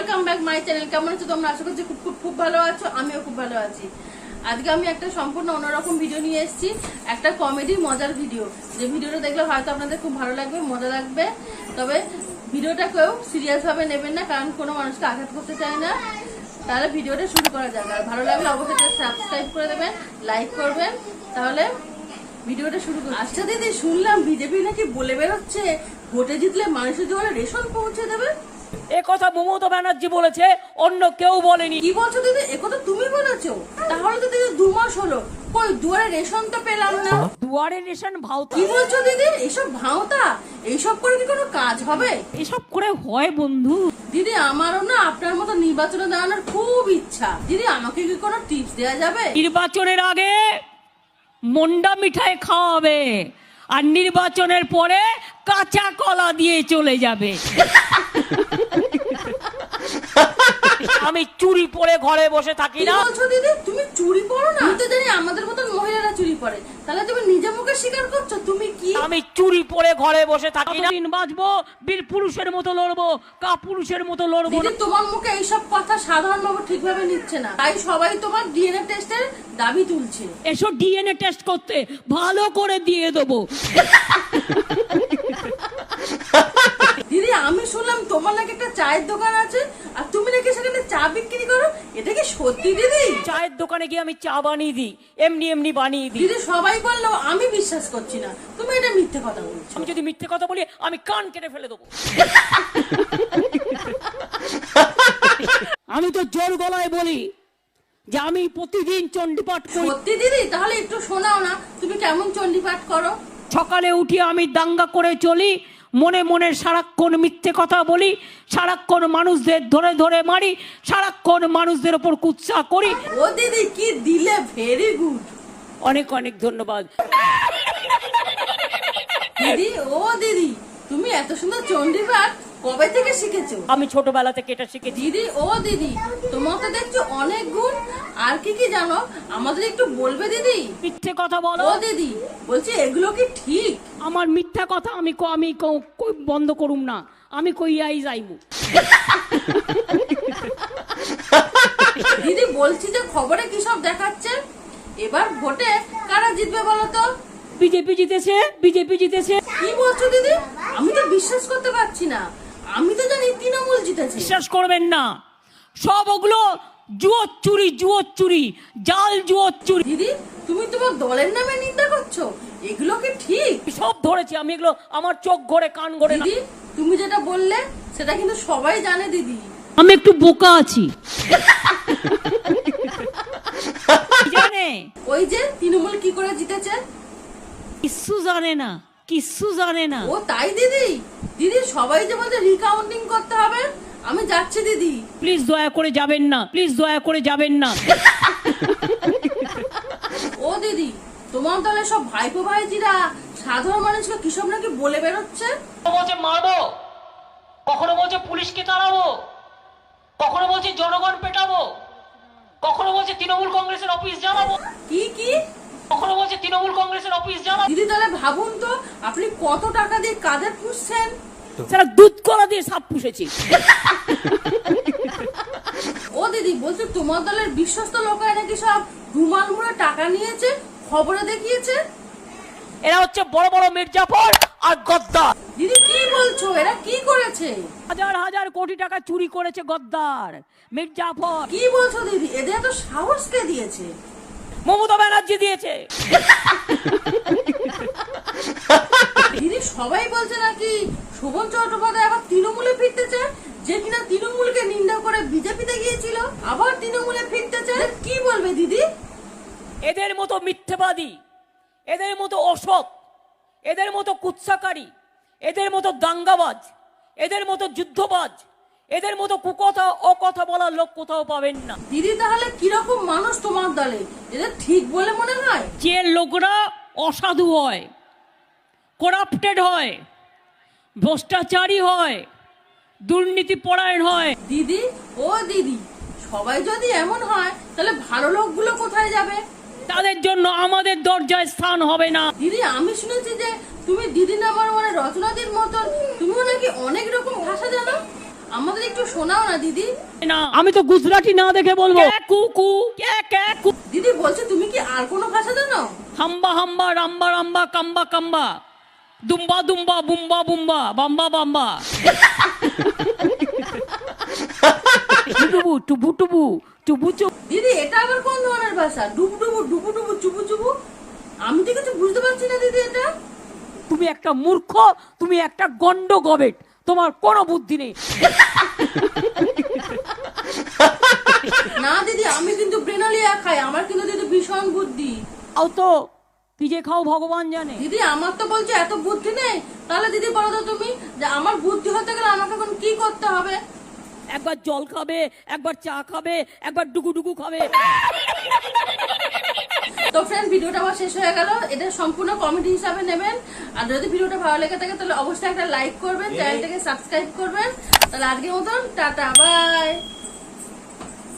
Welcome back my channel. কেমন আছো তোমরা? আশা করছি খুব ভালো আছো। আমিও খুব ভালো আছি। আজকে আমি একটা সম্পূর্ণ অন্যরকম ভিডিও নিয়ে এসেছি, একটা কমেডি মজার ভিডিও। যে ভিডিওটা দেখলে হয়তো আপনাদের খুব ভালো লাগবে, মজা লাগবে। তবে ভিডিওটা কেউ সিরিয়াস ভাবে নেবেন না, কারণ কোনো মানুষকে আঘাত করতে চাই না। তাহলে ভিডিওটা শুরু করা যাক। আর ভালো লাগলে অবশ্যই সাবস্ক্রাইব করে দেবেন, লাইক করবেন। তাহলে ভিডিওটা শুরু করি। আচ্ছা দিদি, শুনলাম বিজেপি নাকি বলে বেরোচ্ছে ভোটে জিতলে মানুষের জীবনে রেশন পৌঁছে দেবে। এ কথা মমতা ব্যানার্জি বলেছে, অন্য কেউ বলেনি। কি বলছো দিদি? একথা তুমি বলেছো? তাহলে তো দিদি 2 মাস হলো, কই দুয়ারে রেশন তো পেলাম না। দুয়ারে রেশন ভাওতা? কি বলছো দিদি? এইসব ভাওতা, এইসব করে কি কোনো কাজ হবে? এসব করে হয় বন্ধু? দিদি আমারও না আপনার মতো নির্বাচনে দাঁড়ানোর খুব ইচ্ছা। দিদি আমাকে কি কোনো টিপস দেওয়া যাবে? নির্বাচনের আগে মন্ডা মিঠাই খাওয়াবে, আর নির্বাচনের পরে কাঁচা কলা দিয়ে চলে যাবে। আমি চুরি পরে ঘরে বসে থাকি না। কি বলছো দিদি? তুমি চুরি পরো না? আমি তো জানি আমাদের মতন মহিলারা চুরি পরে। তাহলে তুমি নিজে মুখে স্বীকার করছো তুমি কি? আমি চুরি পরে ঘরে বসে থাকি না। দিন বাঁচবো, বীর পুরুষের মতো লড়বো, কা পুরুষের মতো লড়বো। দিদি তোমার মুখে এইসব কথা সাধারণ ভাবে ঠিকভাবে নিচ্ছে না, তাই সবাই তোমার ডিএনএ টেস্টের দাবি তুলছে। এসো ডিএনএ টেস্ট করতে, ভালো করে দিয়ে দেবো। দিদি আমি শুনলাম তোমার নাকি একটা চায়ের দোকান আছে, আর তুমি নাকি সেখানে চা বিক্রি করো। এটা কি সত্যি দিদি? চায়ের দোকানে গিয়ে আমি চা বানিয়ে দিই, এমনি বানিয়ে দিই। দিদি সবাই বললো, আমি বিশ্বাস করছি না, তুমি এটা মিথ্যে কথা বলছো। আমি যদি মিথ্যে কথা বলি আমি কান কেটে ফেলে দেবো। আমি তো জোর গলায় বলি যে আমি প্রতিদিন চণ্ডীপাঠ করি। সত্যি দিদি? তাহলে একটু শোনাও না, তুমি কেমন চণ্ডীপাঠ করো? সকালে উঠি আমি দাঙ্গা করে চলি, মনে মনে সারাক্ষণ মিথ্যে কথা বলি, সারাক্ষণ মানুষদের ধরে ধরে মারি, সারাক্ষণ মানুষদের ওপর কুৎসা করি। ও দিদি কি দিলে, ভেরি গুড। অনেক অনেক ধন্যবাদ দিদি। ও দিদি, তুমি এত সুন্দর চণ্ডীপাঠ কবে থেকে শিখেছো? আমি ছোটবেলা থেকে এটা শিখেছি। দিদি ও দিদি, তোমার তো দেখছো অনেক গুণ। আর কি কি জানো আমাদের একটু বলবে দিদি? মিথ্যে কথা বলো। ও দিদি বলছি, এগুলো কি ঠিক? আমার মিথ্যা কথা আমি বন্ধ করুম না, আমি কইয়াই যাইমু। দিদি বলছি যে খবরে কি সব দেখাচ্ছে, এবার ভোটে কারা জিতবে বলো তো? বিজেপি জিতেছে, বিজেপি জিতেছে। কি বলছো দিদি? আমি তো বিশ্বাস করতে পারছি না। আমি তো জানি তৃণমূল জিতেছে। বিশ্বাস করবেন না, সব ওগুলো জুয়ো চুরি, জাল জুয়ো চুরি। দিদি তুমি তোমার দলের নামে নিন্দা করছো, এগুলো কি ঠিক? সব ধরেছি আমি, এগুলো আমার চোখ ঘোরে কান ঘোরে না। দিদি তুমি যেটা বললে সেটা কিন্তু সবাই জানে দিদি। আমি একটু বোকা আছি। জানে ওই যে তৃণমূল কি করে জিতেছে? কিচ্ছু জানে না, কিচ্ছু জানে না। ও তাই দিদি? দিদি সবাই যে বলছে রিকাউন্টিং করতে হবে, আমি যাচ্ছি দিদি। প্লিজ দয়া করে যাবেন না, প্লিজ দয়া করে যাবেন না। ও দিদি, তোমার দলে সব ভাইপো ভাইজিরা সাধারণ মানুষকে কিসব নাকি বলে বেরোচ্ছে। বলছে মারবো, কখনো বলছে পুলিশকে তাড়াবো, কখনো বলছে জনগণ পেটাবো, কখনো বলছে তৃণমূল কংগ্রেসের অফিস জ্বালাবো, কি কি কখনো বলছে তৃণমূল কংগ্রেসের অফিস জ্বালাবো। দিদি তাহলে ভাবুন তো, আপনি কত টাকা দিয়ে কাদের পুষছেন? সারা দুধ কলা দিয়ে সাপ পুষেছি। ও দিদি বলছে তোমার দলের বিশ্বস্ত লোকেরা নাকি সব রুমাল মুড়ে টাকা নিয়েছে, খবরে দেখিয়েছে। এরা হচ্ছে বড় বড় মির্জাফর আর গদ্দার। দিদি কি বলছো? এরা কি করেছে? হাজার হাজার কোটি টাকা চুরি করেছে গদ্দার, মির্জাফর। কি বলছো দিদি? এদের এত সাহস কে দিয়েছে? মমতা ব্যানার্জি দিয়েছে। দিদি সবাই বলছে নাকি শোভন চট্টোপাধ্যায় আবার তৃণমূলে ফিরতে চায়, যে কিনা তৃণমূলকে নিন্দা করে বিজেপিতে গিয়েছিল, আবার তৃণমূলে ফিরতে চায়। কি বলবে দিদি? এদের মতো মিথ্যেবাদী, এদের মতো অসৎ, এদের মতো কুৎসাকারী, এদের মতো দাঙ্গাবাজ, এদের মতো যুদ্ধবাজ, এদের মতো কুকথা অকথা বলার লোক কোথাও পাবেন না। দিদি তাহলে কিরকম মানুষ তোমার দলে? এদের ঠিক বলে মনে হয়? যে লোকরা অসাধু হয়, করাপ্টেড হয়, ভ্রষ্টাচারী হয়, দুর্নীতি পরায়ণ হয়। দিদি ও দিদি, সবাই যদি এমন হয় তাহলে ভালো লোকগুলো কোথায় যাবে? তাদের জন্য আমাদের দরজায় স্থান হবে না। দিদি আমি শুনেছি যে তুমি দিদি নাম্বার ওয়ানে রচনাদির মতন তুমিও নাকি অনেক রকম ভাষা জানো। আমাদের একটু শোনাও না দিদি। না আমি তো গুজরাটি না দেখে বলবো কুকু কু। দিদি বলছে তুমি কি আর কোনো ভাষা জানো? হাম্বা হাম্বা রাম্বা রাম্বা কাম্বা কাম্বা দুম্বা দুম্বা বুম্বা বুম্বা বাম্বা বাম্বা টুবু টুবু টুবু টুবু চুবু। দিদি এটা আবার কোন ধরনের ভাষা? ডুবু ডুবু ডুবু ডুবু চুবু চুবু, আমি তো কিছু বুঝতে পারছি না দিদি এটা। তুমি একটা মূর্খ, তুমি একটা গন্ড গবেট, তোমার কোনো বুদ্ধি নেই। না দিদি আমি কিন্তু ব্রেনালিয়া খাই, আমার কিন্তু দিদি ভীষণ বুদ্ধি। আও তো পিজে খাও ভগবান জানে। দিদি আমার তো বলছে এত বুদ্ধি নেই, তাহলে দিদি বলো তো তুমি যে আমার বুদ্ধি হতে গেলে আমাকে এখন কি করতে হবে? একবার জল খাবে, একবার চা খাবে, একবার ডুগু ডুগু খাবে। তো ফ্রেন্ড ভিডিওটা আমার শেষ হয়ে গেল, এটা সম্পূর্ণ কমেডি হিসাবে নেবেন। আর যদি ভিডিওটা ভালো লেগে থাকে তাহলে অবশ্যই একটা লাইক করবেন, চ্যানেলটাকে সাবস্ক্রাইব করবেন। তাহলে আজকের মতন টাটা বাই।